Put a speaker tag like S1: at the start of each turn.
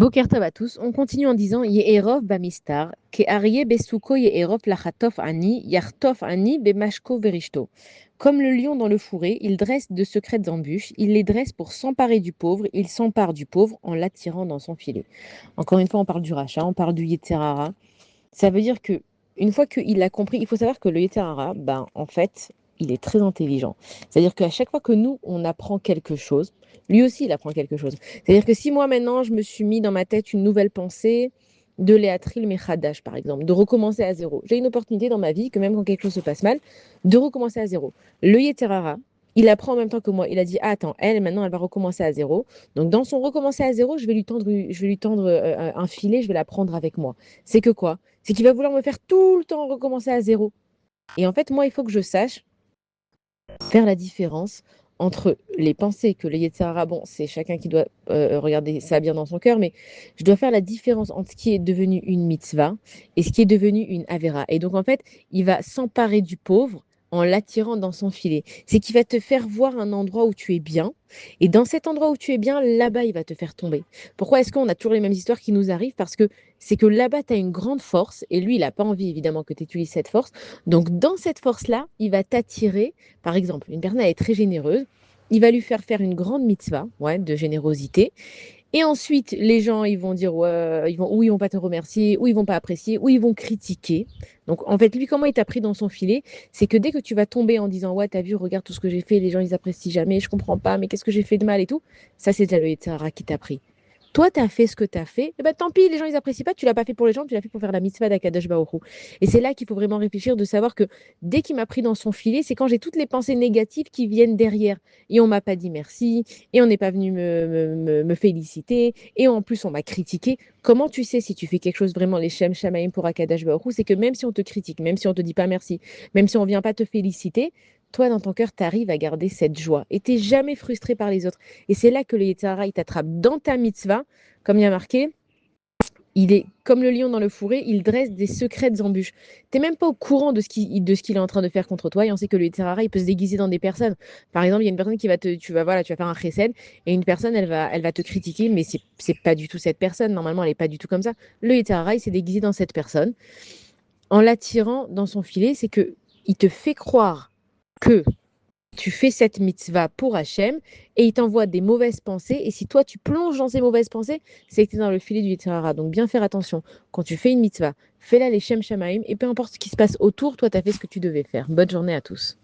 S1: Boker Tov à tous. On continue en disant Ye'erov bamistar, ke aryeh besuko Ye'erov lachatof ani, yartof ani bemashko verishto. Comme le lion dans le fourré, il dresse de secrètes embûches, il les dresse pour s'emparer du pauvre, il s'empare du pauvre en l'attirant dans son filet. Encore une fois, on parle du rachat, on parle du Yetzerara. Ça veut dire que une fois qu'il a compris, il faut savoir que le Yetzerara, ben, en fait, il est très intelligent. C'est-à-dire qu'à chaque fois que nous, on apprend quelque chose, lui aussi, il apprend quelque chose. C'est-à-dire que si moi, maintenant, je me suis mis dans ma tête une nouvelle pensée de Léatril Mechadash, par exemple, de recommencer à zéro, j'ai une opportunité dans ma vie, que même quand quelque chose se passe mal, de recommencer à zéro. Le Yetzerara, il apprend en même temps que moi. Il a dit, ah, attends, elle, maintenant, elle va recommencer à zéro. Donc, dans son recommencer à zéro, je vais lui tendre un filet, je vais la prendre avec moi. C'est que quoi? C'est qu'il va vouloir me faire tout le temps recommencer à zéro. Et en fait, moi, il faut que je sache faire la différence entre les pensées que le Yetzirah, bon, c'est chacun qui doit regarder ça bien dans son cœur, mais je dois faire la différence entre ce qui est devenu une mitzvah et ce qui est devenu une avera. Et donc, en fait, il va s'emparer du pauvre en l'attirant dans son filet. C'est qu'il va te faire voir un endroit où tu es bien, et dans cet endroit où tu es bien, là-bas, il va te faire tomber. Pourquoi est-ce qu'on a toujours les mêmes histoires qui nous arrivent? Parce que c'est que là-bas, tu as une grande force, et lui, il n'a pas envie, évidemment, que tu utilises cette force. Donc, dans cette force-là, il va t'attirer. Par exemple, une personne elle est très généreuse, il va lui faire une grande mitzvah, ouais, de générosité. Et ensuite, les gens, ils vont dire, ouais, ou ils vont pas te remercier, ou ils vont pas apprécier, ou ils vont critiquer. Donc, en fait, lui, comment il t'a pris dans son filet? C'est que dès que tu vas tomber en disant, ouais, t'as vu, regarde tout ce que j'ai fait, les gens, ils apprécient jamais, je comprends pas, mais qu'est-ce que j'ai fait de mal et tout, ça, c'est déjà le Yetzirah qui t'a pris. Toi, tu as fait ce que tu as fait, et ben tant pis, les gens, ils apprécient pas, tu l'as pas fait pour les gens, tu l'as fait pour faire la mitzvah d'Akadosh Baruch Hu. Et c'est là qu'il faut vraiment réfléchir, de savoir que dès qu'il m'a pris dans son filet, c'est quand j'ai toutes les pensées négatives qui viennent derrière. Et on m'a pas dit merci, et on n'est pas venu me féliciter, et en plus, on m'a critiqué. Comment tu sais si tu fais quelque chose vraiment, les Shem Shamaim pour Akadosh Baruch Hu, c'est que même si on te critique, même si on te dit pas merci, même si on vient pas te féliciter, toi, dans ton cœur, tu arrives à garder cette joie. Et tu n'es jamais frustré par les autres. Et c'est là que le Yetzirah, il t'attrape dans ta mitzvah, comme il y a marqué, il est comme le lion dans le fourré, il dresse des secrètes embûches. Tu n'es même pas au courant de ce qu'il est en train de faire contre toi. Et on sait que le Yetzirah, il peut se déguiser dans des personnes. Par exemple, il y a une personne qui va te, tu vas faire un chesed, et une personne, elle va te critiquer, mais c'est pas du tout cette personne. Normalement, elle n'est pas du tout comme ça. Le Yetzirah, il s'est déguisé dans cette personne. En l'attirant dans son filet, c'est que il te fait croire que tu fais cette mitzvah pour Hachem et il t'envoie des mauvaises pensées. Et si toi, tu plonges dans ces mauvaises pensées, c'est que tu es dans le filet du Yitzhara. Donc, bien faire attention. Quand tu fais une mitzvah, fais-la les Shem Shamaim et peu importe ce qui se passe autour, toi, tu as fait ce que tu devais faire. Bonne journée à tous.